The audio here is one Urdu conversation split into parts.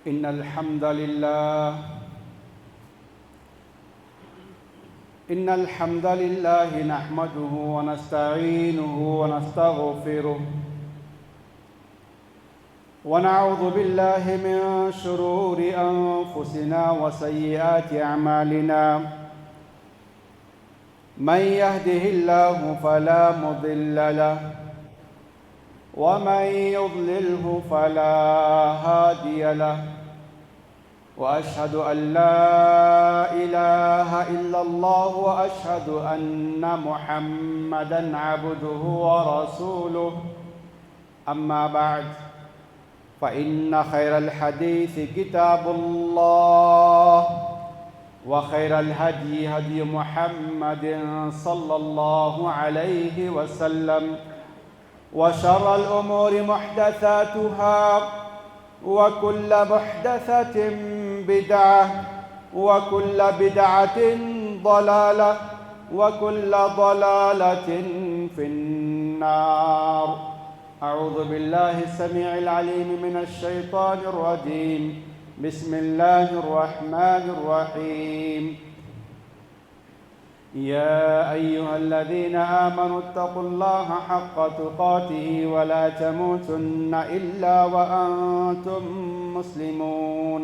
إن الحمد لله نحمده ونستعينه ونستغفره ونعوذ بالله من شرور أنفسنا وسيئات أعمالنا من يهده الله فلا مضل له ومن يضلله فلا هادي له وأشهد أن لا إله إلا الله وأشهد أن محمدًا عبده ورسوله أما بعد فإن خير الحديث كتاب الله وخير الهدي هدي محمد صلى الله عليه وسلم وشر الأمور محدثاتها وكل محدثة بدعة وكل بدعة ضلالة وكل ضلالة في النار. أعوذ بالله السميع العليم من الشيطان الرجيم. بسم الله الرحمن الرحيم. يا أيها الذين آمنوا اتقوا الله حق تقاته ولا تموتن إلا وأنتم مسلمون.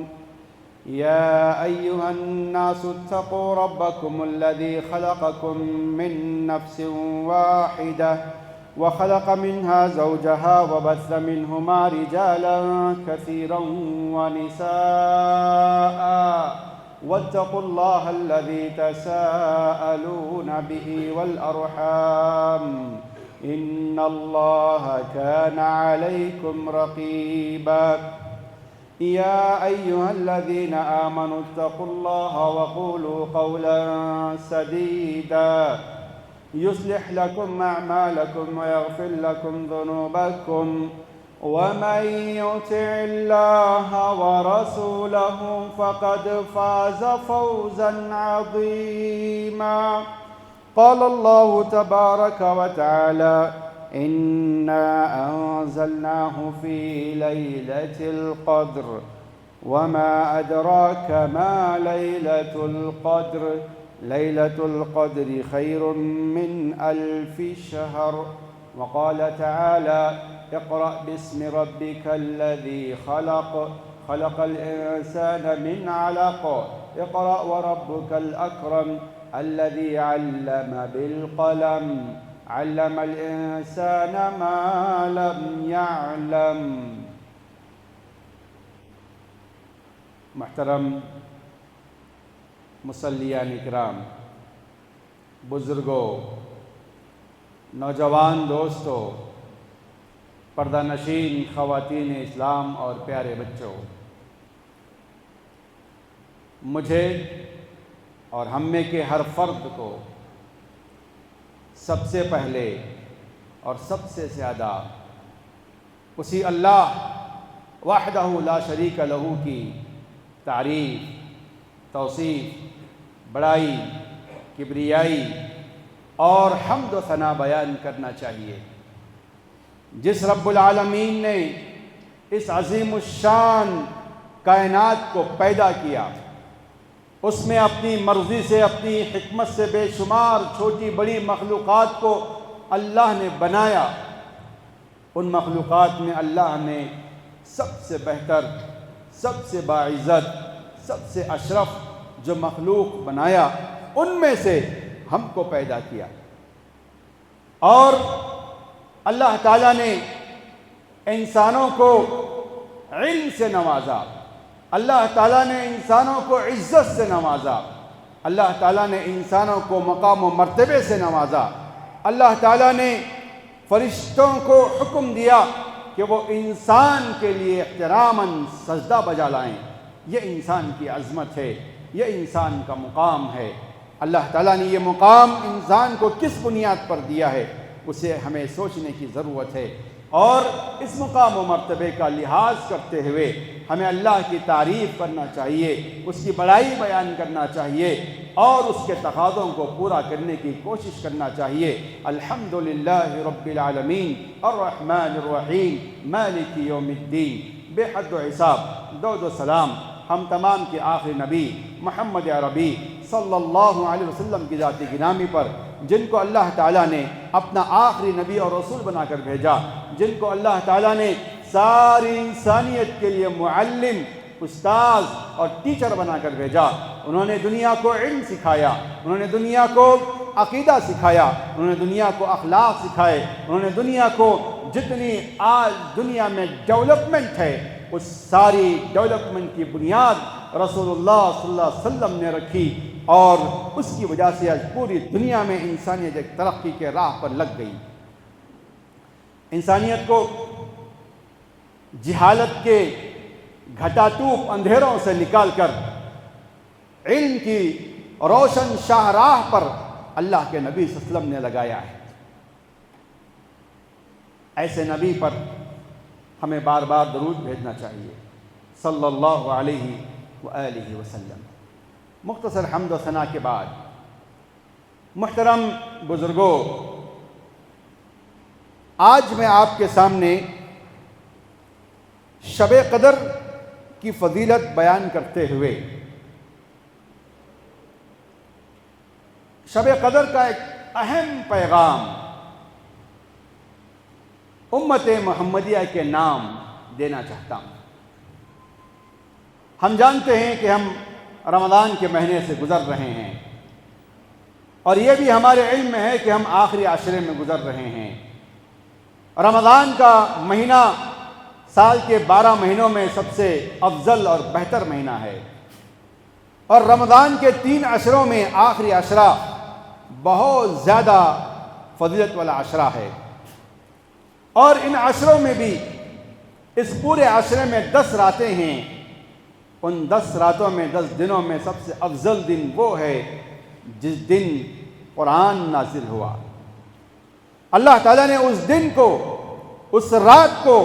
يا أيها الناس اتقوا ربكم الذي خلقكم من نفس واحدة وخلق منها زوجها وبث منهما رجالا كثيرا ونساء واتقوا الله الذي تساءلون به والأرحام إن الله كان عليكم رقيبا. يا أيها الذين آمنوا اتقوا الله وقولوا قولا سديدا يصلح لكم أعمالكم ويغفر لكم ذنوبكم ومن يطع الله ورسوله فقد فاز فوزا عظيما. قال الله تبارك وتعالى إنا أنزلناه في ليلة القدر وما أدراك ما ليلة القدر ليلة القدر خير من 1000 شهر. وقال تعالى اقرأ باسم ربك الذي خلق خلق الإنسان من علق اقرأ وربك الأكرم الذي علم بالقلم علم الإنسان ما لم يعلم. محترم مصلیان اکرام، بزرگوں، نوجوان دوستوں، پردہ نشین خواتین اسلام اور پیارے بچوں، مجھے اور ہم میں کے ہر فرد کو سب سے پہلے اور سب سے زیادہ اسی اللہ وحدہ لا شریک لہ کی تعریف، توصیف، بڑائی، کبریائی اور حمد و ثنا بیان کرنا چاہیے، جس رب العالمین نے اس عظیم الشان کائنات کو پیدا کیا، اس میں اپنی مرضی سے، اپنی حکمت سے بے شمار چھوٹی بڑی مخلوقات کو اللہ نے بنایا۔ ان مخلوقات میں اللہ نے سب سے بہتر، سب سے باعزت، سب سے اشرف جو مخلوق بنایا، ان میں سے ہم کو پیدا کیا۔ اور اللہ تعالیٰ نے انسانوں کو علم سے نوازا، اللہ تعالیٰ نے انسانوں کو عزت سے نوازا، اللہ تعالیٰ نے انسانوں کو مقام و مرتبے سے نوازا۔ اللہ تعالیٰ نے فرشتوں کو حکم دیا کہ وہ انسان کے لیے احتراماً سجدہ بجا لائیں۔ یہ انسان کی عظمت ہے، یہ انسان کا مقام ہے۔ اللہ تعالیٰ نے یہ مقام انسان کو کس بنیاد پر دیا ہے، اسے ہمیں سوچنے کی ضرورت ہے، اور اس مقام و مرتبے کا لحاظ کرتے ہوئے ہمیں اللہ کی تعریف کرنا چاہیے، اس کی بڑائی بیان کرنا چاہیے، اور اس کے تقاضوں کو پورا کرنے کی کوشش کرنا چاہیے۔ الحمدللہ رب العالمین الرحمن الرحیم مالک یوم الدین۔ بے حد و حساب درود و سلام ہم تمام کے آخری نبی محمد عربی صلی اللہ علیہ وسلم کی ذاتی گرامی پر، جن کو اللہ تعالیٰ نے اپنا آخری نبی اور رسول بنا کر بھیجا، جن کو اللہ تعالیٰ نے ساری انسانیت کے لیے معلم، استاذ اور ٹیچر بنا کر بھیجا۔ انہوں نے دنیا کو علم سکھایا، انہوں نے دنیا کو عقیدہ سکھایا، انہوں نے دنیا کو اخلاق سکھائے، انہوں نے دنیا کو جتنی آج دنیا میں ڈیولپمنٹ ہے اس ساری ڈیولپمنٹ کی بنیاد رسول اللہ صلی اللہ علیہ وسلم نے رکھی، اور اس کی وجہ سے آج پوری دنیا میں انسانیت ایک ترقی کے راہ پر لگ گئی۔ انسانیت کو جہالت کے گھٹاٹوپ اندھیروں سے نکال کر علم کی روشن شاہراہ پر اللہ کے نبی صلی اللہ علیہ وسلم نے لگایا ہے۔ ایسے نبی پر ہمیں بار بار درود بھیجنا چاہیے صلی اللہ علیہ وآلہ وسلم۔ مختصر حمد و ثنا کے بعد محترم بزرگوں، آج میں آپ کے سامنے شب قدر کی فضیلت بیان کرتے ہوئے شب قدر کا ایک اہم پیغام امت محمدیہ کے نام دینا چاہتا ہوں۔ ہم جانتے ہیں کہ ہم رمضان کے مہینے سے گزر رہے ہیں، اور یہ بھی ہمارے علم میں ہے کہ ہم آخری عشرے میں گزر رہے ہیں۔ رمضان کا مہینہ سال کے 12 مہینوں میں سب سے افضل اور بہتر مہینہ ہے، اور رمضان کے 3 عشروں میں آخری عشرہ بہت زیادہ فضیلت والا عشرہ ہے، اور ان عشروں میں بھی اس پورے عشرے میں 10 راتیں ہیں۔ ان 10 راتوں میں 10 دنوں میں سب سے افضل دن وہ ہے جس دن قرآن نازل ہوا۔ اللہ تعالیٰ نے اس دن کو، اس رات کو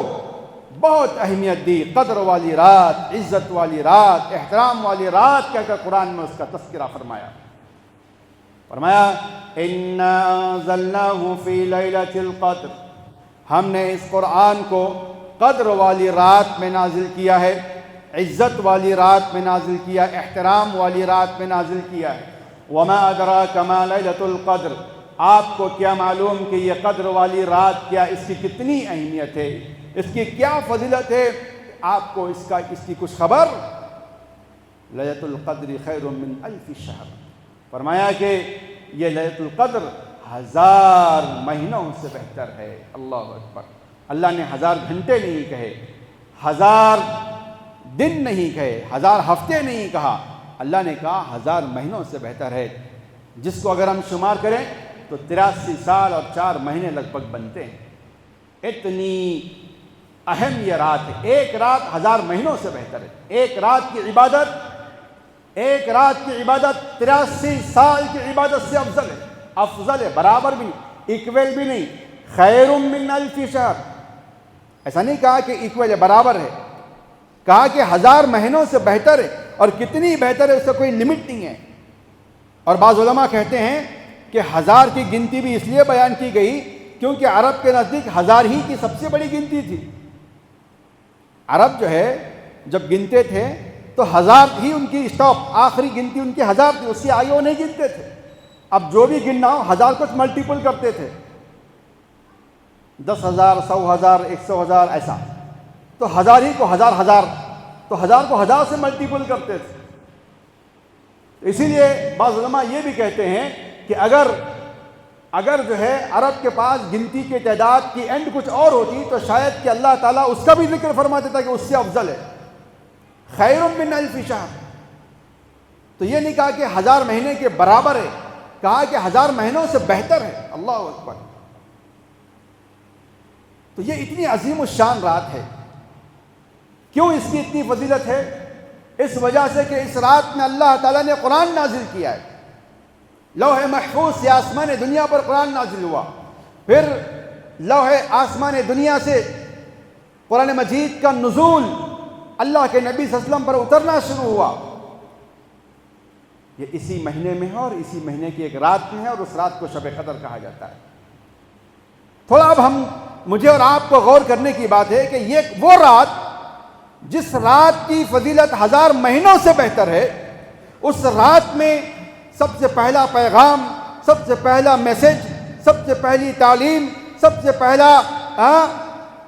بہت اہمیت دی، قدر والی رات، عزت والی رات، احترام والی رات کہہ کر قرآن میں اس کا تذکرہ فرمایا۔ فرمایا اِنَّا أَنزَلْنَاهُ فِي لَيْلَةِ الْقَدْرِ، ہم نے اس قرآن کو قدر والی رات میں نازل کیا ہے، عزت والی رات میں نازل کیا، احترام والی رات میں نازل کیا ہے۔ وَمَا أَدْرَاكَ مَا لَيْلَةُ الْقَدْرِ، آپ کو کیا معلوم کہ یہ قدر والی رات کیا، اس کی کتنی اہمیت ہے، اس کی کیا فضیلت ہے، آپ کو اس کی کچھ خبر؟ لیلۃ القدر خیر من الف شہر، فرمایا کہ یہ لیلۃ القدر 1000 مہینوں سے بہتر ہے۔ اللہ اکبر! اللہ نے 1000 گھنٹے نہیں کہے، 1000 دن نہیں کہے، 1000 ہفتے نہیں کہا، اللہ نے کہا 1000 مہینوں سے بہتر ہے، جس کو اگر ہم شمار کریں تو 83 سال اور 4 مہینے لگ بھگ بنتے ہیں۔ اتنی اہم یہ رات ہے، ایک رات 1000 مہینوں سے بہتر ہے۔ ایک رات کی عبادت 83 سال کی عبادت سے افضل ہے، برابر بھی نہیں، ایکویل بھی نہیں۔ خیر من الف شہر، ایسا نہیں کہا کہ ایکویل ہے، برابر ہے، کہا کہ 1000 مہینوں سے بہتر ہے، اور کتنی بہتر ہے اس کا کوئی لمٹ نہیں ہے۔ اور بعض علماء کہتے ہیں کہ 1000 کی گنتی بھی اس لیے بیان کی گئی کیونکہ عرب کے نزدیک 1000 ہی کی سب سے بڑی گنتی تھی۔ عرب جو ہے جب گنتے تھے تو 1000 ہی ان کی اسٹاپ، آخری گنتی ان کی 1000 تھی، اس سے آگے وہ نہیں گنتے تھے۔ اب جو بھی گننا ہو 1000 کو ملٹیپل کرتے تھے، 10,000 100,000 100,000 ایسا، تو 1000 ہی کو 1000 تو 1000 کو 1000 سے ملٹیپل کرتے تھے۔ اسی لیے بعض علماء یہ بھی کہتے ہیں کہ اگر جو ہے عرب کے پاس گنتی کی تعداد کی اینڈ کچھ اور ہوتی تو شاید کہ اللہ تعالیٰ اس کا بھی ذکر فرما دیتا کہ اس سے افضل ہے، خیر من الف شہر۔ تو یہ نہیں کہا کہ 1000 مہینے کے برابر ہے، کہا کہ 1000 مہینوں سے بہتر ہے۔ اللہ اکبر! تو یہ اتنی عظیم الشان رات ہے۔ کیوں اس کی اتنی فضیلت ہے؟ اس وجہ سے کہ اس رات میں اللہ تعالیٰ نے قرآن نازل کیا ہے۔ لوح محفوظ سے آسمان دنیا پر قرآن نازل ہوا، پھر لوح آسمان دنیا سے قرآن مجید کا نزول اللہ کے نبی صلی اللہ علیہ وسلم پر اترنا شروع ہوا۔ یہ اسی مہینے میں ہے، اور اسی مہینے کی ایک رات میں ہے، اور اس رات کو شب قدر کہا جاتا ہے۔ تھوڑا اب مجھے اور آپ کو غور کرنے کی بات ہے کہ یہ وہ رات جس رات کی فضیلت 1000 مہینوں سے بہتر ہے، اس رات میں سب سے پہلا پیغام، سب سے پہلا میسج، سب سے پہلی تعلیم، سب سے پہلا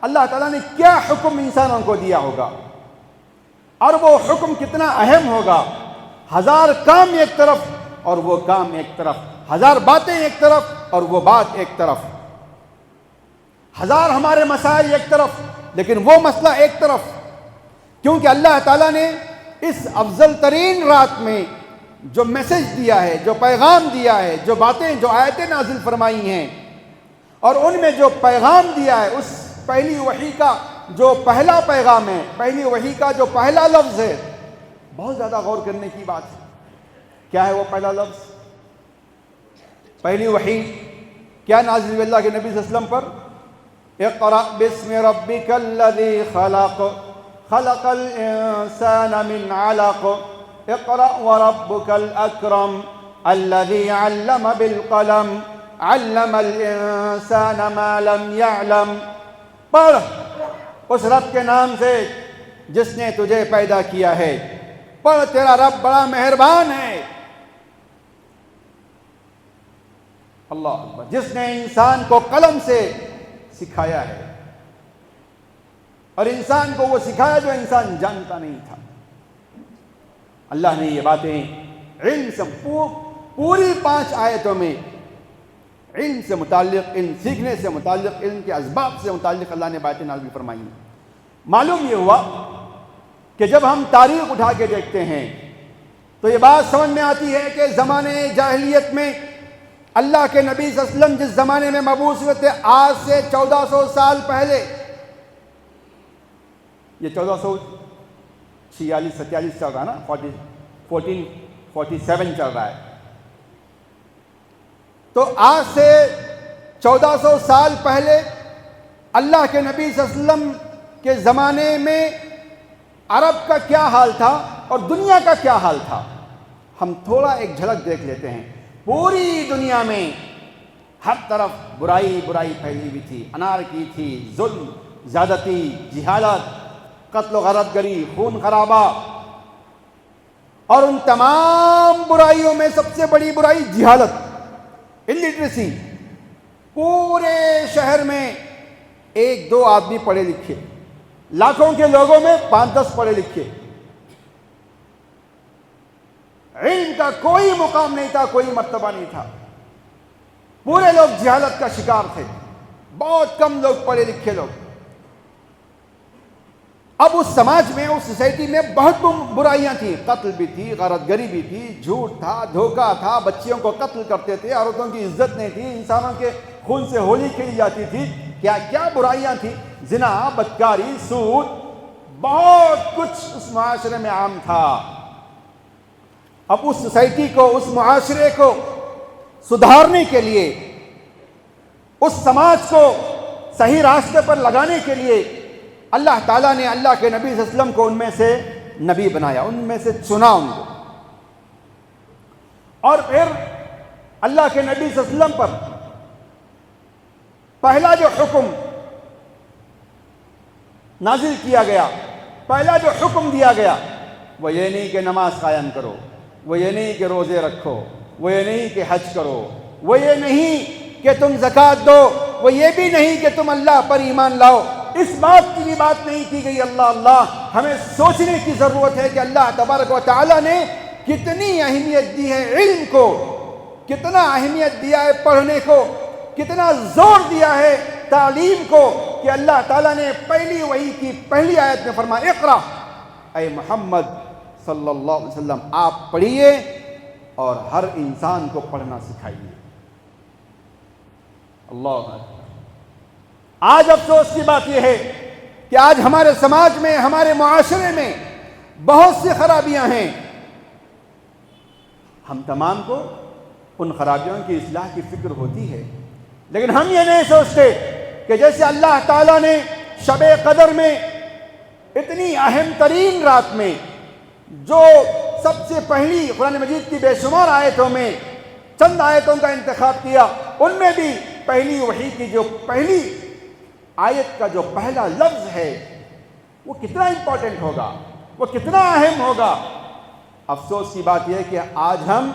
اللہ تعالیٰ نے کیا حکم انسانوں کو دیا ہوگا، اور وہ حکم کتنا اہم ہوگا۔ 1000 کام ایک طرف اور وہ کام ایک طرف، 1000 باتیں ایک طرف اور وہ بات ایک طرف، 1000 ہمارے مسائل ایک طرف لیکن وہ مسئلہ ایک طرف، کیونکہ اللہ تعالیٰ نے اس افضل ترین رات میں جو میسج دیا ہے، جو پیغام دیا ہے، جو باتیں، جو آیتیں نازل فرمائی ہیں، اور ان میں جو پیغام دیا ہے، اس پہلی وحی کا جو پہلا پیغام ہے، پہلی وحی کا جو پہلا لفظ ہے، بہت زیادہ غور کرنے کی بات ہے۔ کیا ہے وہ پہلا لفظ؟ پہلی وحی کیا نازل ہوئی اللہ کے نبی صلی اللہ علیہ وسلم پر؟ اقرأ باسم ربک الذی خلق خلق الانسان من علق اقرأ وربک الاکرم الذی علم بالقلم علم الانسان ما لم يعلم۔ پڑھ اس رب کے نام سے جس نے تجھے پیدا کیا ہے، پڑھ تیرا رب بڑا مہربان ہے۔ اللہ اکبر، جس نے انسان کو قلم سے سکھایا ہے، اور انسان کو وہ سکھایا جو انسان جانتا نہیں تھا۔ اللہ نے یہ باتیں علم سے پوری 5 آیتوں میں علم سے متعلق، علم سیکھنے سے متعلق، علم کے اسباب سے متعلق اللہ نے باتیں نازل فرمائی ہیں۔ معلوم یہ ہوا کہ جب ہم تاریخ اٹھا کے دیکھتے ہیں تو یہ بات سمجھ میں آتی ہے کہ زمانے جاہلیت میں اللہ کے نبی صلی اللہ علیہ وسلم جس زمانے میں مبعوث ہوئے تھے، آج سے 1400 سال پہلے، یہ 1446-47 چل رہا ہے نا، 1447 چل رہا ہے، تو آج سے 1400 سال پہلے اللہ کے نبی صلی اللہ علیہ وسلم کے زمانے میں عرب کا کیا حال تھا اور دنیا کا کیا حال تھا، ہم تھوڑا ایک جھلک دیکھ لیتے ہیں۔ پوری دنیا میں ہر طرف برائی پھیلی ہوئی تھی، انارکی تھی، ظلم، زیادتی، جہالت، قتل و غارت گری، خون خرابہ، اور ان تمام برائیوں میں سب سے بڑی برائی جہالت، الٹریسی۔ پورے شہر میں 1-2 آدمی پڑھے لکھے، لاکھوں کے لوگوں میں 5-10 پڑھے لکھے، علم کا کوئی مقام نہیں تھا، کوئی مرتبہ نہیں تھا، پورے لوگ جہالت کا شکار تھے، بہت کم لوگ پڑھے لکھے لوگ۔ اب اس سماج میں، اس سوسائٹی میں بہت برائیاں تھیں، قتل بھی تھی، غارت گری بھی تھی، جھوٹ تھا، دھوکہ تھا، بچیوں کو قتل کرتے تھے، عورتوں کی عزت نہیں تھی، انسانوں کے خون سے ہولی کھیلی جاتی تھی، کیا کیا برائیاں تھیں، زنا، بدکاری، سود، بہت کچھ اس معاشرے میں عام تھا۔ اب اس سوسائٹی کو، اس معاشرے کو سدھارنے کے لیے، اس سماج کو صحیح راستے پر لگانے کے لیے اللہ تعالیٰ نے اللہ کے نبی صلی اللہ علیہ وسلم کو ان میں سے نبی بنایا، ان میں سے چنا ان کو، اور پھر اللہ کے نبی صلی اللہ علیہ وسلم پر پہلا جو حکم نازل کیا گیا، پہلا جو حکم دیا گیا، وہ یہ نہیں کہ نماز قائم کرو، وہ یہ نہیں کہ روزے رکھو، وہ یہ نہیں کہ حج کرو، وہ یہ نہیں کہ تم زکوٰۃ دو، وہ یہ بھی نہیں کہ تم اللہ پر ایمان لاؤ۔ اس بات کی بھی بات نہیں کی گئی۔ اللہ ہمیں سوچنے کی ضرورت ہے کہ اللہ تبارک و تعالیٰ نے کتنی اہمیت دی ہے علم کو، کتنا اہمیت دیا ہے پڑھنے کو، کتنا زور دیا ہے تعلیم کو، کہ اللہ تعالیٰ نے پہلی وحی کی پہلی آیت میں فرمایا اقرا، اے محمد صلی اللہ علیہ وسلم آپ پڑھیے اور ہر انسان کو پڑھنا سکھائیے۔ اللہ اکبر۔ آج افسوس کی بات یہ ہے کہ آج ہمارے سماج میں، ہمارے معاشرے میں بہت سی خرابیاں ہیں، ہم تمام کو ان خرابیوں کی اصلاح کی فکر ہوتی ہے، لیکن ہم یہ نہیں سوچتے کہ جیسے اللہ تعالیٰ نے شب قدر میں اتنی اہم ترین رات میں جو سب سے پہلی قرآن مجید کی بے شمار آیتوں میں چند آیتوں کا انتخاب کیا، ان میں بھی پہلی وحی کی جو پہلی آیت کا جو پہلا لفظ ہے وہ کتنا امپورٹنٹ ہوگا، وہ کتنا اہم ہوگا۔ افسوس کی بات یہ ہے کہ آج ہم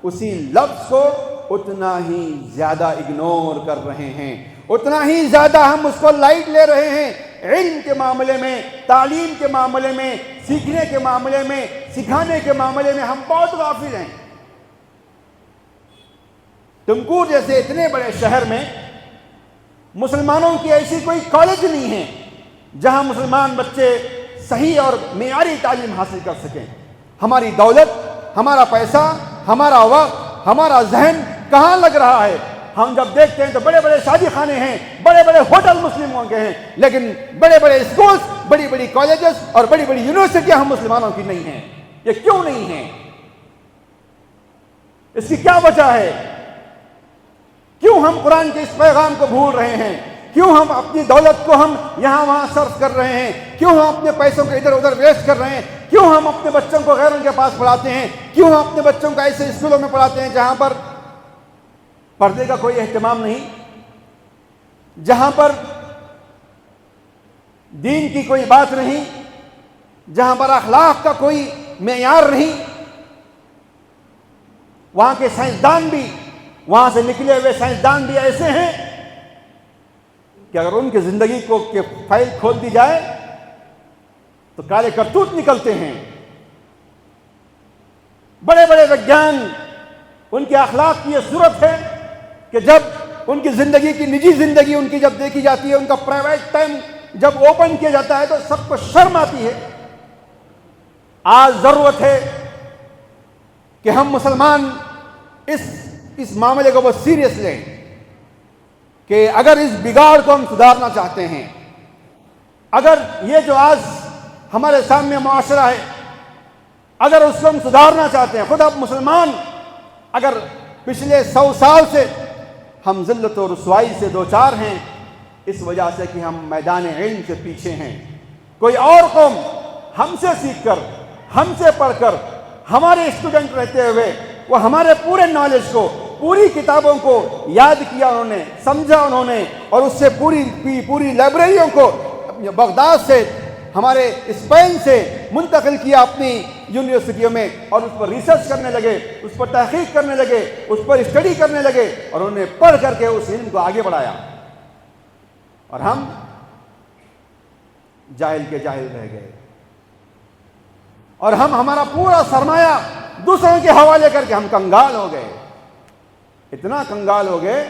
اسی لفظ کو اتنا ہی زیادہ اگنور کر رہے ہیں، اتنا ہی زیادہ ہم اس کو لائٹ لے رہے ہیں۔ علم کے معاملے میں، تعلیم کے معاملے میں، سیکھنے کے معاملے میں، سکھانے کے معاملے میں ہم بہت غافل ہیں۔ تمکور جیسے اتنے بڑے شہر میں مسلمانوں کی ایسی کوئی کالج نہیں ہے جہاں مسلمان بچے صحیح اور معیاری تعلیم حاصل کر سکیں۔ ہماری دولت، ہمارا پیسہ، ہمارا وقت، ہمارا ذہن کہاں لگ رہا ہے؟ ہم جب دیکھتے ہیں تو بڑے بڑے شادی خانے ہیں، بڑے بڑے ہوٹل مسلموں کے ہیں، لیکن بڑے بڑے اسکولز، بڑی بڑی کالجز اور بڑی بڑی یونیورسٹیاں ہم مسلمانوں کی نہیں ہیں۔ یہ کیوں نہیں ہیں؟ اس کی کیا وجہ ہے؟ کیوں ہم قرآن کے اس پیغام کو بھول رہے ہیں؟ کیوں ہم اپنی دولت کو ہم یہاں وہاں صرف کر رہے ہیں؟ کیوں ہم اپنے پیسوں کو ادھر ادھر ویسٹ کر رہے ہیں؟ کیوں ہم اپنے بچوں کو غیروں کے پاس پڑھاتے ہیں؟ کیوں ہم اپنے بچوں کو ایسے اسکولوں میں پڑھاتے ہیں جہاں پر پردے کا کوئی اہتمام نہیں، جہاں پر دین کی کوئی بات نہیں، جہاں پر اخلاق کا کوئی معیار نہیں؟ وہاں کے سائنسدان بھی، وہاں سے نکلے ہوئے سائنسدان بھی ایسے ہیں کہ اگر ان کی زندگی کو کے فائل کھول دی جائے تو کالے کرتوت نکلتے ہیں۔ بڑے بڑے ویگیان، ان کے اخلاق کی یہ صورت ہے کہ جب ان کی زندگی کی نجی زندگی ان کی جب دیکھی جاتی ہے، ان کا پرائیویٹ ٹائم جب اوپن کیا جاتا ہے تو سب کو شرم آتی ہے۔ آج ضرورت ہے کہ ہم مسلمان اس معاملے کو بہت سیریس لیں کہ اگر اس بگاڑ کو ہم سدھارنا چاہتے ہیں، اگر یہ جو آج ہمارے سامنے معاشرہ ہے، اگر اس کو ہم سدھارنا چاہتے ہیں، خود اب مسلمان اگر پچھلے 100 سال سے ہم ذلت و رسوائی سے دوچار ہیں، اس وجہ سے کہ ہم میدان علم سے پیچھے ہیں۔ کوئی اور قوم ہم سے سیکھ کر، ہم سے پڑھ کر، ہمارے اسٹوڈنٹ رہتے ہوئے وہ ہمارے پورے نالج کو، پوری کتابوں کو یاد کیا انہوں نے، سمجھا انہوں نے، اور اس سے پوری لائبریریوں کو بغداد سے، ہمارے اسپین سے منتقل کیا اپنی یونیورسٹیوں میں، اور اس پر ریسرچ کرنے لگے، اس پر تحقیق کرنے لگے، اس پر اسٹڈی کرنے لگے، اور انہوں نے پڑھ کر کے اس علم کو آگے بڑھایا، اور ہم جاہل کے جاہل رہ گئے، اور ہمارا پورا سرمایہ دوسروں کے حوالے کر کے ہم کنگال ہو گئے۔ اتنا کنگال ہو گئے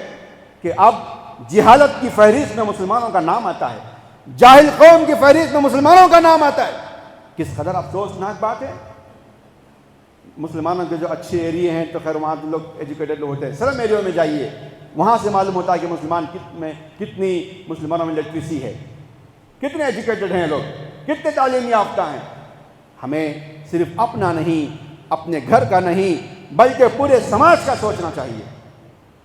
کہ اب جہالت کی فہرست میں مسلمانوں کا نام آتا ہے، جاہل قوم کی فہرست میں مسلمانوں کا نام آتا ہے۔ کس قدر افسوسناک بات ہے۔ مسلمانوں کے جو اچھے ایریے ہیں تو خیر وہاں تو لوگ ایجوکیٹڈ ہوتے ہیں، سلم ایریوں میں جائیے، وہاں سے معلوم ہوتا ہے کہ کتنی مسلمانوں میں لٹریسی ہے، کتنے ایجوکیٹڈ ہیں لوگ، کتنے تعلیم یافتہ ہیں۔ ہمیں صرف اپنا نہیں، اپنے گھر کا نہیں، بلکہ پورے سماج کا سوچنا چاہیے،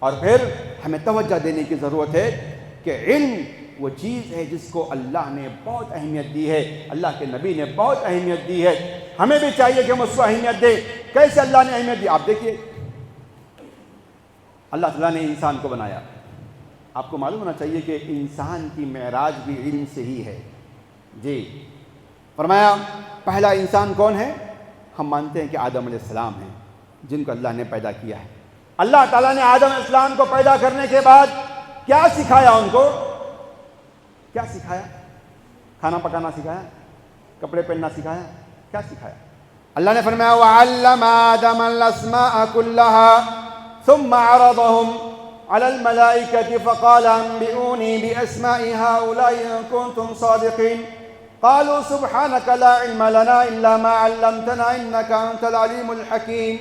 اور پھر ہمیں توجہ دینے کی ضرورت ہے کہ علم وہ چیز ہے جس کو اللہ نے بہت اہمیت دی ہے، اللہ کے نبی نے بہت اہمیت دی ہے، ہمیں بھی چاہیے کہ ہم اس کو اہمیت دیں۔ کیسے اللہ نے اہمیت دی؟ آپ دیکھیے، اللہ تعالیٰ نے انسان کو بنایا، آپ کو معلوم ہونا چاہیے کہ انسان کی معراج بھی علم سے ہی ہے۔ جی، فرمایا پہلا انسان کون ہے؟ ہم مانتے ہیں کہ آدم علیہ السلام ہیں، جن کو اللہ نے پیدا کیا ہے۔ اللہ تعالیٰ نے آدم علیہ السلام کو پیدا کرنے کے بعد کیا سکھایا ان کو؟ کیا سکھایا؟ کھانا پکانا سکھایا؟ کپڑے پہننا سکھایا؟ کیا سکھایا؟ اللہ نے فرمایا وَعَلَّمَ آدَمَ الْأَسْمَاءَ كُلَّهَا ثُمَّ عَرَضَهُمْ عَلَى الْمَلَائِكَةِ فَقَالَ أَنبِئُونِي بِأَسْمَاءِ هَؤُلَاءِ إِن كُنتُمْ صَادِقِينَ قالوا سبحانك لا علم لنا إلا ما علمتنا إنك أنت العليم الحكيم۔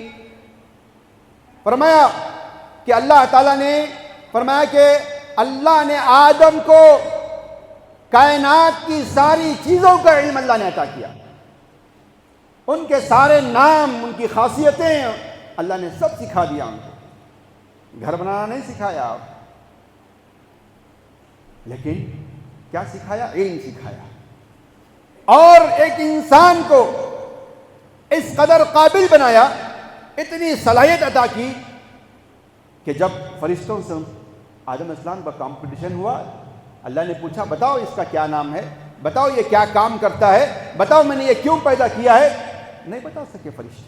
فرمایا کہ اللہ تعالیٰ نے فرمایا کہ اللہ نے آدم کو کائنات کی ساری چیزوں کا علم اللہ نے عطا کیا، ان کے سارے نام، ان کی خاصیتیں اللہ نے سب سکھا دیا ان کو۔ گھر بنانا نہیں سکھایا، لیکن کیا سکھایا؟ علم سکھایا، اور ایک انسان کو اس قدر قابل بنایا، اتنی صلاحیت عطا کی کہ جب فرشتوں سے آدم السلام کا کمپٹیشن ہوا، اللہ نے پوچھا بتاؤ اس کا کیا نام ہے؟ بتاؤ یہ کیا کام کرتا ہے، بتاؤ میں نے یہ کیوں پیدا کیا ہے، نہیں بتا سکے فرشتے،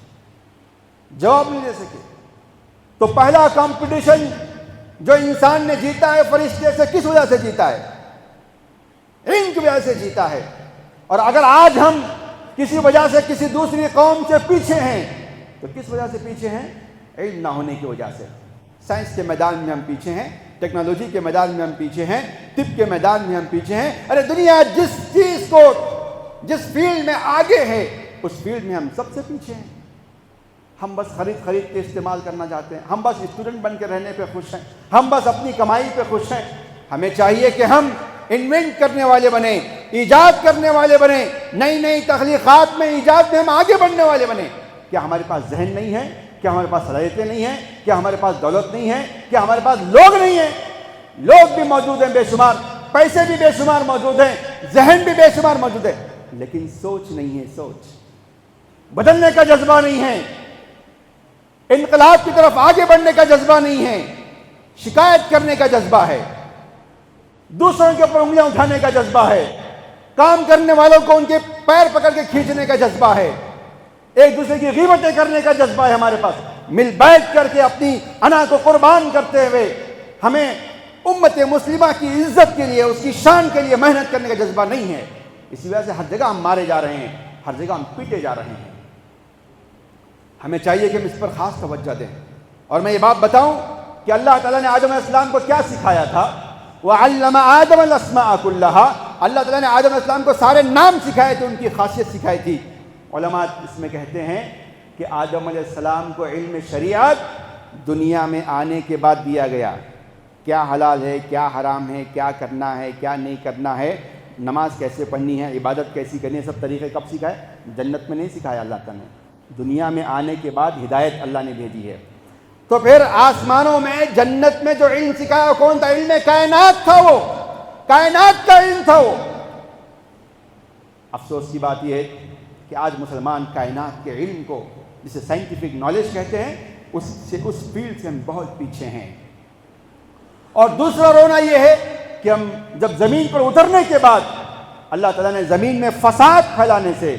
جواب نہیں دے سکے۔ تو پہلا کمپٹیشن جو انسان نے جیتا ہے فرشتے سے کس وجہ سے جیتا ہے؟ علم کی وجہ سے جیتا ہے۔ اور اگر آج ہم کسی وجہ سے کسی دوسری قوم سے پیچھے ہیں تو کس وجہ سے پیچھے ہیں؟ علم نہ ہونے کی وجہ سے۔ سائنس کے میدان میں ہم پیچھے ہیں، ٹیکنالوجی کے میدان میں ہم پیچھے ہیں، طب کے میدان میں ہم پیچھے ہیں۔ ارے دنیا جس چیز کو، جس فیلڈ میں آگے ہے اس فیلڈ میں ہم سب سے پیچھے ہیں۔ ہم بس خرید کے استعمال کرنا چاہتے ہیں، ہم بس اسٹوڈنٹ بن کے رہنے پہ خوش ہیں، ہم بس اپنی کمائی پہ خوش ہیں۔ ہمیں چاہیے کہ ہم انوینٹ کرنے والے بنیں، ایجاد کرنے والے بنیں، نئی نئی تخلیقات میں، ایجاد میں ہم آگے بڑھنے والے بنیں۔ کیا ہمارے پاس ذہن نہیں ہے؟ کیا ہمارے پاس صلاحیتیں نہیں ہیں؟ کیا ہمارے پاس دولت نہیں ہے؟ کیا ہمارے پاس لوگ نہیں ہیں؟ لوگ بھی موجود ہیں بے شمار، پیسے بھی بے شمار موجود ہیں، ذہن بھی بے شمار موجود ہے، لیکن سوچ نہیں ہے، سوچ بدلنے کا جذبہ نہیں ہے، انقلاب کی طرف آگے بڑھنے کا جذبہ نہیں ہے، شکایت کرنے کا جذبہ ہے، دوسروں کے اوپر انگلیاں اٹھانے کا جذبہ ہے، کام کرنے والوں کو ان کے پیر پکڑ کے کھینچنے کا جذبہ ہے، ایک دوسرے کی غیبتیں کرنے کا جذبہ ہے ہمارے پاس۔ مل بیٹھ کر کے اپنی انا کو قربان کرتے ہوئے ہمیں امت مسلمہ کی عزت کے لیے، اس کی شان کے لیے محنت کرنے کا جذبہ نہیں ہے۔ اسی وجہ سے ہر جگہ ہم مارے جا رہے ہیں، ہر جگہ ہم پیٹے جا رہے ہیں۔ ہمیں چاہیے کہ ہم اس پر خاص توجہ دیں۔ اور میں یہ بات بتاؤں کہ اللہ تعالیٰ نے آدم علیہ السلام کو کیا سکھایا تھا؟ وَعَلَّمَ آدَمَ الْأَسْمَاءَ كُلَّهَا، اللہ تعالیٰ نے آدم علیہ السلام کو سارے نام سکھائے تھے، ان کی خاصیت سکھائی تھی۔ علماء اس میں کہتے ہیں کہ آدم علیہ السلام کو علم شریعت دنیا میں آنے کے بعد دیا گیا، کیا حلال ہے، کیا حرام ہے، کیا کرنا ہے، کیا نہیں کرنا ہے، نماز کیسے پڑھنی ہے، عبادت کیسی کرنی ہے، سب طریقے کب سکھائے؟ جنت میں نہیں سکھایا اللہ تعالیٰ نے، دنیا میں آنے کے بعد ہدایت اللہ نے بھیجی ہے۔ تو پھر آسمانوں میں، جنت میں جو علم سکھایا کون تھا؟ علم کائنات تھا، وہ کائنات کا علم تھا وہ۔ افسوس کی بات یہ ہے کہ آج مسلمان کائنات کے علم کو، جسے سائنٹیفک نالج کہتے ہیں، اس فیلڈ سے ہم بہت پیچھے ہیں۔ اور دوسرا رونا یہ ہے کہ ہم جب زمین پر اترنے کے بعد اللہ تعالیٰ نے زمین میں فساد پھیلانے سے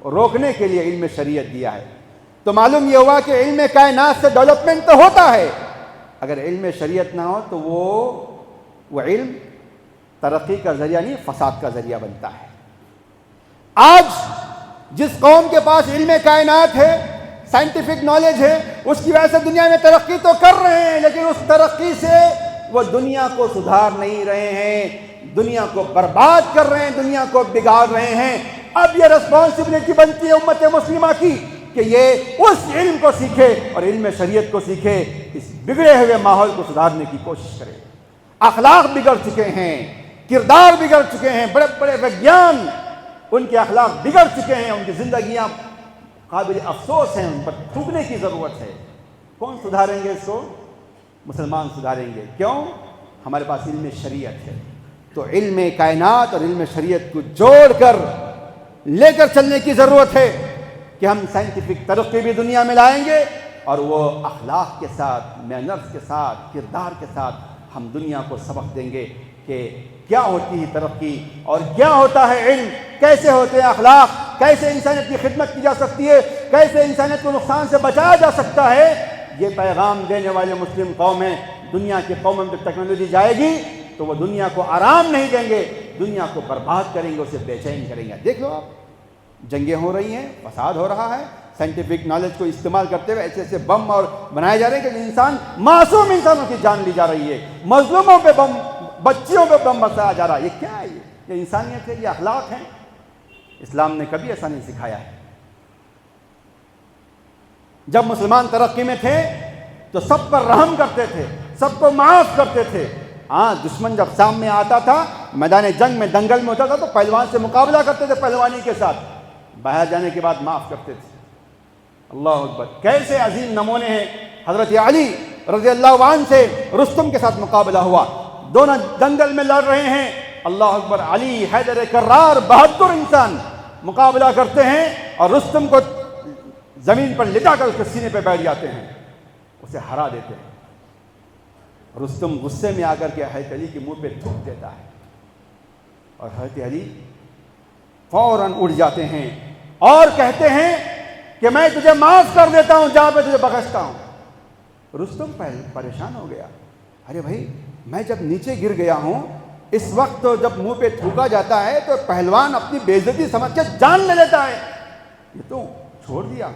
روکنے کے لیے علم شریعت دیا ہے، تو معلوم یہ ہوا کہ علم کائنات سے ڈیولپمنٹ تو ہوتا ہے، اگر علم شریعت نہ ہو تو وہ علم ترقی کا ذریعہ نہیں، فساد کا ذریعہ بنتا ہے۔ آج جس قوم کے پاس علم کائنات ہے، سائنٹیفک نالج ہے، اس کی وجہ سے دنیا میں ترقی تو کر رہے ہیں، لیکن اس ترقی سے وہ دنیا کو سدھار نہیں رہے ہیں، دنیا کو برباد کر رہے ہیں، دنیا کو بگاڑ رہے ہیں۔ اب یہ رسپانسبلٹی بنتی ہے امت مسلمہ کی کہ یہ اس علم کو سیکھے اور علم شریعت کو سیکھے، اس بگڑے ہوئے ماحول کو سدھارنے کی کوشش کرے۔ اخلاق بگڑ چکے ہیں، کردار بگڑ چکے ہیں، بڑے بڑے ویگیان ان کے اخلاق بگڑ چکے ہیں، ان کی زندگیاں قابل افسوس ہیں، ان پر تھوکنے کی ضرورت ہے۔ کون سدھاریں گے اس کو؟ مسلمان سدھاریں گے۔ کیوں؟ ہمارے پاس علم شریعت ہے۔ تو علم کائنات اور علم شریعت کو جوڑ کر لے کر چلنے کی ضرورت ہے کہ ہم سائنٹیفک ترقی بھی دنیا میں لائیں گے، اور وہ اخلاق کے ساتھ، مینرز کے ساتھ، کردار کے ساتھ ہم دنیا کو سبق دیں گے کہ کیا ہوتی ہے ترقی اور کیا ہوتا ہے علم، کیسے ہوتے ہیں اخلاق، کیسے انسانیت کی خدمت کی جا سکتی ہے، کیسے انسانیت کو نقصان سے بچایا جا سکتا ہے۔ یہ پیغام دینے والے مسلم قوم ہیں۔ دنیا کی قوموں میں ٹیکنالوجی جائے گی تو وہ دنیا کو آرام نہیں دیں گے، دنیا کو برباد کریں گے، اسے بے چین کریں گے۔ دیکھ لو آپ، جنگیں ہو رہی ہیں، فساد ہو رہا ہے، سائنٹیفک نالج کو استعمال کرتے ہوئے ایسے ایسے بم اور بنائے جا رہے ہیں کہ انسان، معصوم انسانوں کی جان لی جا رہی ہے، مظلوموں پہ بم، بچیوں پہ بم برسایا جا رہا ہے۔ یہ کیا ہے؟ یہ انسانیت ہے، یہ اخلاق ہیں؟ اسلام نے کبھی ایسا نہیں سکھایا ہے۔ جب مسلمان ترقی میں تھے تو سب پر رحم کرتے تھے، سب کو معاف کرتے تھے۔ ہاں، دشمن جب سامنے آتا تھا، میدان جنگ میں، دنگل میں ہوتا تھا، تو پہلوان سے مقابلہ کرتے تھے، پہلوانی کے ساتھ، باہر جانے کے بعد معاف کرتے تھے۔ اللہ اکبر! کیسے عظیم نمونے ہیں۔ حضرت علی رضی اللہ عنہ سے رستم کے ساتھ مقابلہ ہوا، دونوں دنگل میں لڑ رہے ہیں۔ اللہ اکبر! علی حیدر کرار، بہادر انسان، مقابلہ کرتے ہیں اور رستم کو زمین پر لٹا کر اس کے سینے پہ بیٹھ جاتے ہیں، اسے ہرا دیتے ہیں۔ رستم غصے میں آ کر کے حضرت علی کے منہ پہ تھوک دیتا ہے، اور حضرت علی فوراً اٹھ جاتے ہیں اور کہتے ہیں کہ میں تجھے معاف کر دیتا ہوں، جہاں پہ تجھے بخشتا ہوں۔ رستم پریشان ہو گیا، ارے بھائی میں جب نیچے گر گیا ہوں، اس وقت تو جب منہ پہ تھوکا جاتا ہے تو پہلوان اپنی بے عزتی سمجھ کے جان لے لیتا ہے، یہ تو چھوڑ دیا۔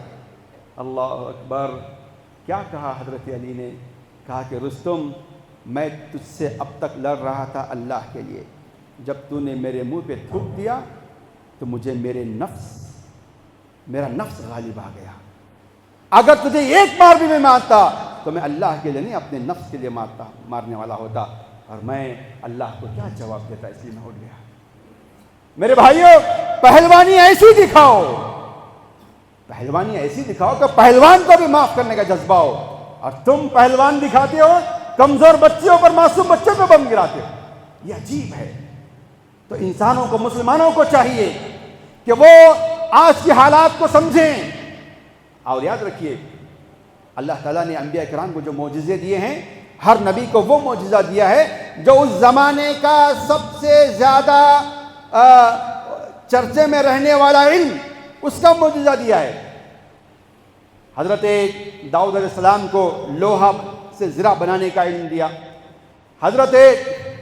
اللہ اکبر! کیا کہا حضرت علی نے؟ کہا کہ رستم، میں تجھ سے اب تک لڑ رہا تھا اللہ کے لیے، جب تو نے میرے منہ پہ تھوک دیا تو مجھے میرا نفس غالب آ گیا۔ اگر تجھے ایک بار بھی میں مارتا تو میں اللہ کے لیے نہیں اپنے نفس کے لیے مارنے والا ہوتا، اور میں اللہ کو کیا جواب دیتا، اس لیے میں اٹھ گیا۔ میرے بھائیوں، پہلوانی ایسی دکھاؤ، پہلوانی ایسی دکھاؤ کہ پہلوان کو بھی معاف کرنے کا جذبہ ہو، اور تم پہلوان دکھاتے ہو کمزور بچوں پر، معصوم بچوں پہ بم گراتے ہو، یہ عجیب ہے۔ تو انسانوں کو، مسلمانوں کو چاہیے کہ وہ آج کی حالات کو سمجھیں، اور یاد رکھیے اللہ تعالیٰ نے انبیاء کرام کو جو معجزے دیے ہیں، ہر نبی کو وہ معجزہ دیا ہے جو اس زمانے کا سب سے زیادہ چرچے میں رہنے والا علم، اس کا معجزہ دیا ہے۔ حضرت داؤد علیہ السلام کو لوہا سے زرہ بنانے کا علم دیا، حضرت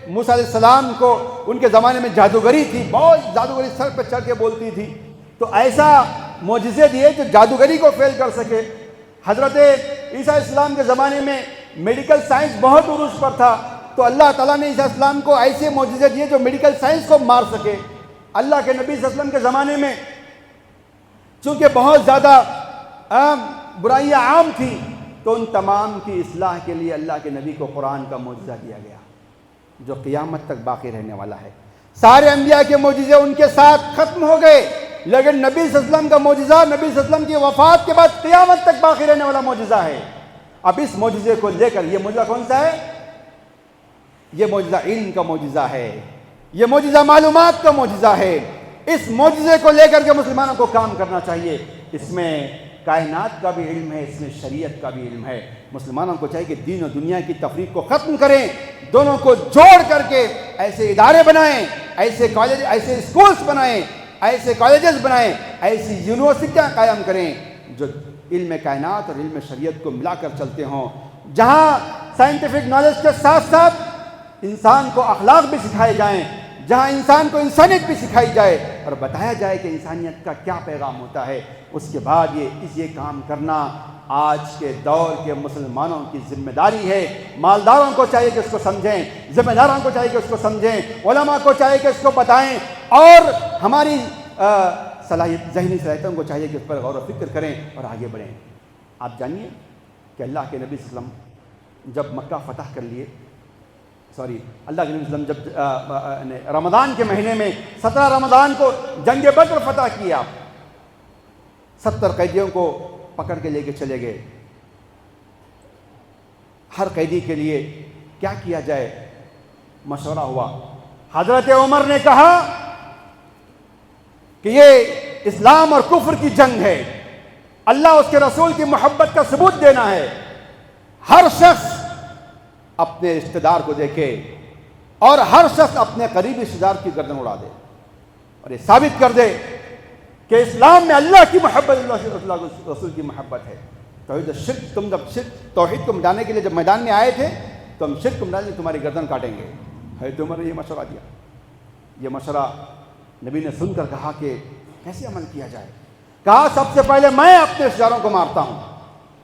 موسیٰ علیہ السلام کو ان کے زمانے میں جادوگری تھی، بہت جادوگری سر پہ چڑھ کے بولتی تھی، تو ایسا معجزے دیے جو جادوگری کو فیل کر سکے۔ حضرت عیسیٰ علیہ السلام کے زمانے میں میڈیکل سائنس بہت عروج پر تھا، تو اللہ تعالیٰ نے عیسیٰ علیہ السلام کو ایسے معجزے دیے جو میڈیکل سائنس کو مار سکے۔ اللہ کے نبی صلی اللہ علیہ وسلم کے زمانے میں چونکہ بہت زیادہ برائیاں عام تھیں، تو ان تمام کی اصلاح کے لیے اللہ کے نبی کو قرآن کا معجزہ دیا گیا جو قیامت تک باقی رہنے والا ہے۔ سارے انبیاء کے معجزے ان کے ساتھ ختم ہو گئے، لیکن نبی صلی اللہ علیہ وسلم کا معجزہ نبی صلی اللہ علیہ وسلم کی وفات کے بعد قیامت تک باقی رہنے والا معجزہ ہے۔ اب اس معجزے کو لے کر، یہ معجزہ کون سا ہے؟ یہ معجزہ علم کا معجزہ ہے، یہ معجزہ معلومات کا معجزہ ہے۔ اس معجزے کو لے کر کے مسلمانوں کو کام کرنا چاہیے۔ اس میں کائنات کا بھی علم ہے، اس میں شریعت کا بھی علم ہے۔ مسلمانوں کو چاہیے کہ دین و دنیا کی تفریق کو ختم کریں، دونوں کو جوڑ کر کے ایسے ادارے بنائیں، ایسے کالج، ایسے اسکولز بنائیں، ایسے کالجز بنائیں، ایسی یونیورسٹیاں قائم کریں جو علم کائنات اور علم شریعت کو ملا کر چلتے ہوں، جہاں سائنٹیفک نالج کے ساتھ ساتھ انسان کو اخلاق بھی سکھائے جائیں، جہاں انسان کو انسانیت بھی سکھائی جائے اور بتایا جائے کہ انسانیت کا کیا پیغام ہوتا ہے۔ اس کے بعد یہ کام کرنا آج کے دور کے مسلمانوں کی ذمہ داری ہے۔ مالداروں کو چاہیے کہ اس کو سمجھیں، ذمہ داروں کو چاہیے کہ اس کو سمجھیں، علماء کو چاہیے کہ اس کو بتائیں، اور ہماری ذہنی صلاحیتوں کو چاہیے کہ اس پر غور و فکر کریں اور آگے بڑھیں۔ آپ جانیے کہ اللہ کے نبی صلی اللہ علیہ وسلم جب مکہ فتح کر لیے، اللہ کے نبی صلی اللہ علیہ وسلم جب رمضان کے مہینے میں 17 رمضان کو جنگ بدر فتح کیا، 70 قیدیوں کو پکڑ کے لے کے چلے گئے۔ ہر قیدی کے لیے کیا کیا جائے مشورہ ہوا۔ حضرت عمر نے کہا کہ یہ اسلام اور کفر کی جنگ ہے، اللہ اس کے رسول کی محبت کا ثبوت دینا ہے، ہر شخص اپنے رشتہ دار کو دیکھے اور ہر شخص اپنے قریبی رشتہ دار کی گردن اڑا دے، اور یہ ثابت کر دے کہ اسلام میں اللہ کی محبت، اللہ کے رسول کی محبت ہے۔ شرک، تم جب توحید کو مٹانے کے لیے جب میدان میں آئے تھے تو ہم شرک کو مٹانے کے لیے تمہاری گردن کاٹیں گے۔ حضرت عمر نے یہ مشورہ دیا۔ یہ مشورہ نبی نے سن کر کہا کہ کیسے عمل کیا جائے؟ کہا سب سے پہلے میں اپنے رشتہ داروں کو مارتا ہوں۔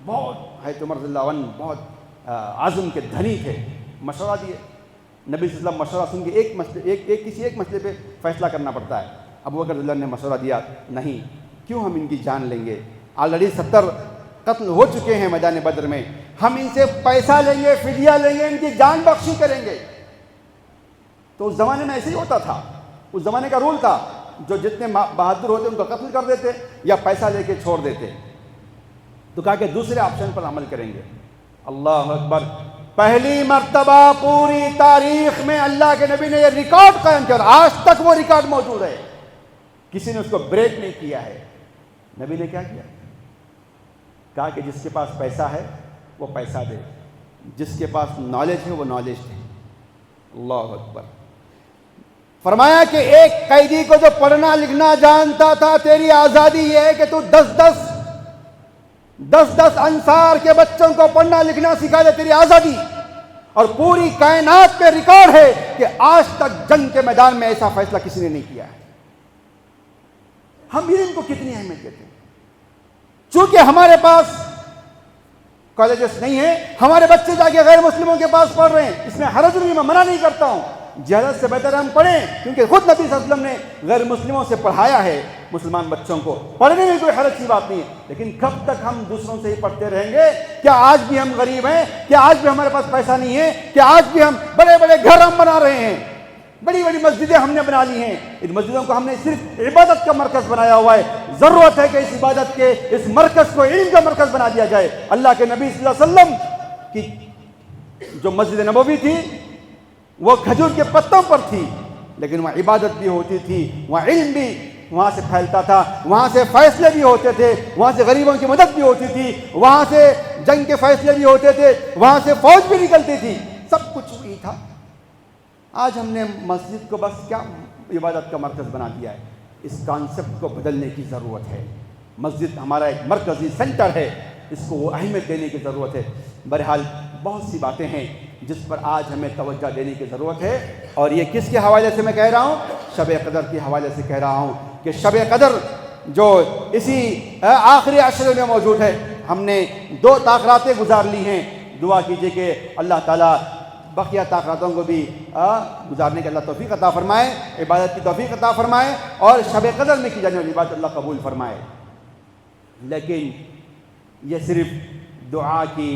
بہت حضرت عمر رضی اللہ عنہ بہت عزم کے دھنی تھے، مشورہ دیے۔ نبی صلی اللہ علیہ وسلم مشورہ سن کے کسی ایک مسئلے پہ فیصلہ کرنا پڑتا ہے۔ ابو بکر رضی اللہ عنہ نے مشورہ دیا، نہیں، کیوں ہم ان کی جان لیں گے؟ آلریڈی 70 قتل ہو چکے ہیں میدان بدر میں، ہم ان سے پیسہ لیں گے، فدیہ لیں گے، ان کی جان بخشی کریں گے۔ تو اس زمانے میں ایسے ہی ہوتا تھا، اس زمانے کا رول تھا، جو جتنے بہادر ہوتے ان کو قتل کر دیتے یا پیسہ لے کے چھوڑ دیتے۔ تو کہا کہ دوسرے آپشن پر عمل کریں گے۔ اللہ اکبر! پہلی مرتبہ پوری تاریخ میں اللہ کے نبی نے یہ ریکارڈ قائم کیا، آج تک وہ ریکارڈ موجود ہے، کسی نے اس کو بریک نہیں کیا ہے۔ نبی نے کیا کیا؟ کہا کہ جس کے پاس پیسہ ہے وہ پیسہ دے، جس کے پاس نالج ہے وہ نالج دے۔ اللہ اکبر! فرمایا کہ ایک قیدی کو جو پڑھنا لکھنا جانتا تھا، تیری آزادی یہ ہے کہ تو 10 انصار کے بچوں کو پڑھنا لکھنا سکھا دے، تیری آزادی۔ اور پوری کائنات میں ریکارڈ ہے کہ آج تک جنگ کے میدان میں ایسا فیصلہ کسی نے نہیں کیا ہے۔ ہم علم کو کتنی اہمیت دیتے ہیں؟ چونکہ ہمارے پاس کالجز نہیں ہیں، ہمارے بچے جا کے غیر مسلموں کے پاس پڑھ رہے ہیں، اس میں حرج نہیں، میں منع نہیں کرتا ہوں، جہالت سے بہتر ہم پڑھیں، کیونکہ خود نبی صلی اللہ علیہ وسلم نے غیر مسلموں سے پڑھایا ہے مسلمان بچوں کو، پڑھنے میں کوئی حرج کی بات نہیں ہے۔ لیکن کب تک ہم دوسروں سے ہی پڑھتے رہیں گے؟ کیا آج بھی ہم غریب ہیں؟ کیا آج بھی ہمارے پاس پیسہ نہیں ہے؟ کیا آج بھی ہم بڑے بڑے گھر ہم بنا رہے ہیں، بڑی بڑی مسجدیں ہم نے بنا لی ہیں؟ ان مسجدوں کو ہم نے صرف عبادت کا مرکز بنایا ہوا ہے۔ ضرورت ہے کہ اس عبادت کے اس مرکز کو علم کا مرکز بنا دیا جائے۔ اللہ کے نبی صلی اللہ علیہ وسلم کی جو مسجد نبوی تھی وہ کھجور کے پتوں پر تھی، لیکن وہاں عبادت بھی ہوتی تھی، وہاں علم بھی وہاں سے پھیلتا تھا، وہاں سے فیصلے بھی ہوتے تھے، وہاں سے غریبوں کی مدد بھی ہوتی تھی، وہاں سے جنگ کے فیصلے بھی ہوتے تھے، وہاں سے فوج بھی نکلتی تھی، سب کچھ وہی تھا۔ آج ہم نے مسجد کو بس کیا عبادت کا مرکز بنا دیا ہے۔ اس کانسیپٹ کو بدلنے کی ضرورت ہے۔ مسجد ہمارا ایک مرکزی سینٹر ہے، اس کو وہ اہمیت دینے کی ضرورت ہے۔ بہرحال بہت سی باتیں ہیں جس پر آج ہمیں توجہ دینے کی ضرورت ہے، اور یہ کس کے حوالے سے میں کہہ رہا ہوں؟ شب قدر کے حوالے سے کہہ رہا ہوں کہ شب قدر جو اسی آخری عشرے میں موجود ہے، ہم نے 2 تاخراتیں گزار لی ہیں۔ دعا کیجئے کہ اللہ تعالیٰ بقیہ تاخراتوں کو بھی گزارنے کے اللہ توفیق عطا فرمائے، عبادت کی توفیق عطا فرمائے، اور شب قدر میں کی جانے والی عبادت اللہ قبول فرمائے۔ لیکن یہ صرف دعا کی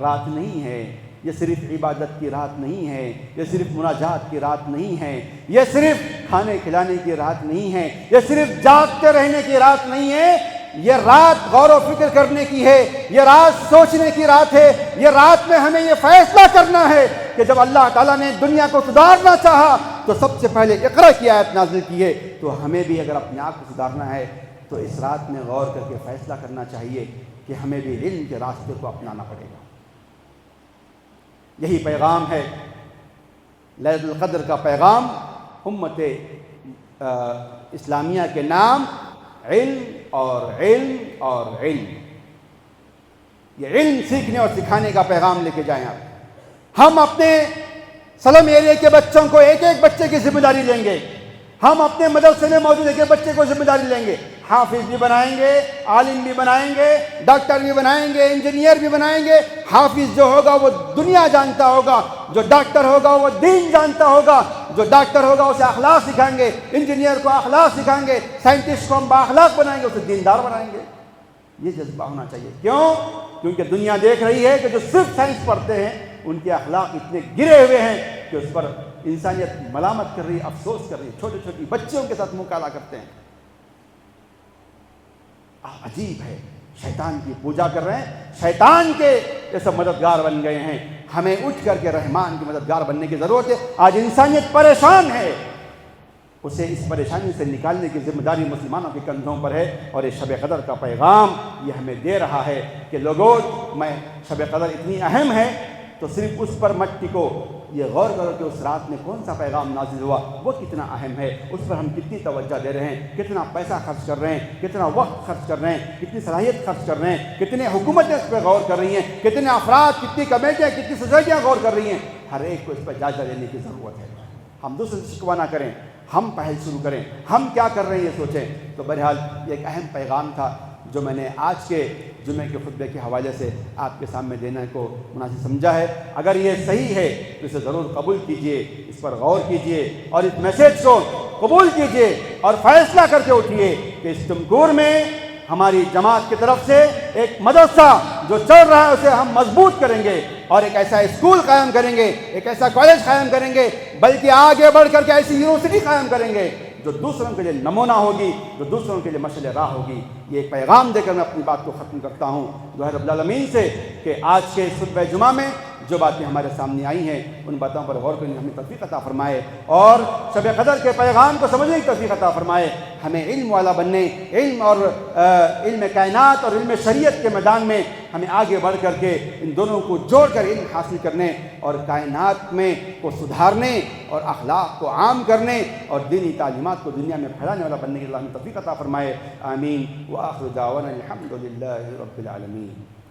رات نہیں ہے، یہ صرف عبادت کی رات نہیں ہے، یہ صرف مناجات کی رات نہیں ہے، یہ صرف کھانے کھلانے کی رات نہیں ہے، یہ صرف جاگتے رہنے کی رات نہیں ہے، یہ رات غور و فکر کرنے کی ہے، یہ رات سوچنے کی رات ہے، یہ رات میں ہمیں یہ فیصلہ کرنا ہے کہ جب اللہ تعالیٰ نے دنیا کو سدھارنا چاہا تو سب سے پہلے اقرا کی آیت نازل کی ہے، تو ہمیں بھی اگر اپنے آپ کو سدھارنا ہے تو اس رات میں غور کر کے فیصلہ کرنا چاہیے کہ ہمیں بھی علم کے راستے کو اپنانا پڑے گا۔ یہی پیغام ہے لیلۃ القدر کا پیغام، امت اسلامیہ کے نام علم اور علم اور علم۔ یہ علم سیکھنے اور سکھانے کا پیغام لے کے جائیں آپ۔ ہم اپنے سلم ایریا کے بچوں کو ایک ایک بچے کی ذمہ داری لیں گے، ہم اپنے مدرسے میں موجود ایک ایک بچے کو ذمہ داری لیں گے، حافظ بھی بنائیں گے، عالم بھی بنائیں گے، ڈاکٹر بھی بنائیں گے، انجینئر بھی بنائیں گے۔ حافظ جو ہوگا وہ دنیا جانتا ہوگا، جو ڈاکٹر ہوگا وہ دین جانتا ہوگا، جو ڈاکٹر ہوگا اسے اخلاق سکھائیں گے، انجینئر کو اخلاق سکھائیں گے، سائنٹسٹ کو ہم بااخلاق بنائیں گے، اسے دیندار بنائیں گے۔ یہ جذبہ ہونا چاہیے۔ کیوں؟ کیونکہ دنیا دیکھ رہی ہے کہ جو صرف سائنس پڑھتے ہیں ان کے اخلاق اتنے گرے ہوئے ہیں کہ اس پر انسانیت ملامت کر رہی ہے، افسوس کر رہی ہے، چھوٹے چھوٹی بچوں کے ساتھ مکالمہ کرتے ہیں۔ عجیب ہے، شیطان کی پوجا کر رہے ہیں، شیطان کے یہ سب مددگار بن گئے ہیں۔ ہمیں اٹھ کر کے رحمان کی مددگار بننے کی ضرورت ہے۔ آج انسانیت پریشان ہے، اسے اس پریشانی سے نکالنے کی ذمہ داری مسلمانوں کے کندھوں پر ہے، اور یہ شب قدر کا پیغام یہ ہمیں دے رہا ہے کہ لوگوں، میں شب قدر اتنی اہم ہے تو صرف اس پر مت ٹکو، یہ غور کرو کہ اس رات میں کون سا پیغام نازل ہوا، وہ کتنا اہم ہے، اس پر ہم کتنی توجہ دے رہے ہیں، کتنا پیسہ خرچ کر رہے ہیں، کتنا وقت خرچ کر رہے ہیں، کتنی صلاحیت خرچ کر رہے ہیں، کتنے حکومتیں اس پہ غور کر رہی ہیں، کتنے افراد، کتنی کمیٹیاں، کتنی سوسائٹیاں غور کر رہی ہیں۔ ہر ایک کو اس پر جائزہ لینے کی ضرورت ہے۔ ہم دوسرے سے شکوہ نہ کریں، ہم پہل شروع کریں، ہم کیا کر رہے ہیں یہ سوچیں۔ تو بہرحال یہ ایک اہم پیغام تھا جو میں نے آج کے جمعے کے خطبے کے حوالے سے آپ کے سامنے دینے کو مناسب سمجھا ہے۔ اگر یہ صحیح ہے تو اسے ضرور قبول کیجئے، اس پر غور کیجئے، اور اس میسیج کو قبول کیجئے، اور فیصلہ کر کے اٹھیے کہ اس تمکور میں ہماری جماعت کی طرف سے ایک مدرسہ جو چل رہا ہے اسے ہم مضبوط کریں گے، اور ایک ایسا اسکول قائم کریں گے، ایک ایسا کالج قائم کریں گے، بلکہ آگے بڑھ کر کے ایسی یونیورسٹی قائم کریں گے جو دوسروں کے لیے نمونہ ہوگی، جو دوسروں کے لیے مشعل راہ ہوگی۔ یہ ایک پیغام دے کر میں اپنی بات کو ختم کرتا ہوں۔ دعا رب العالمین سے کہ آج کے خطبہ جمعہ میں جو باتیں ہمارے سامنے آئی ہیں ان باتوں پر غور کرنے ہمیں توفیق عطا فرمائے، اور شب قدر کے پیغام کو سمجھنے کی توفیق عطا فرمائے۔ ہمیں علم والا بننے، علم اور علم کائنات اور علم شریعت کے میدان میں ہمیں آگے بڑھ کر کے ان دونوں کو جوڑ کر علم حاصل کرنے اور کائنات میں کو سدھارنے اور اخلاق کو عام کرنے اور دینی تعلیمات کو دنیا میں پھیلانے والا بننے کی اللہ ہمیں توفیق عطا فرمائے۔ آمین۔ وآخر دعوانا الحمد للہ رب العالمین۔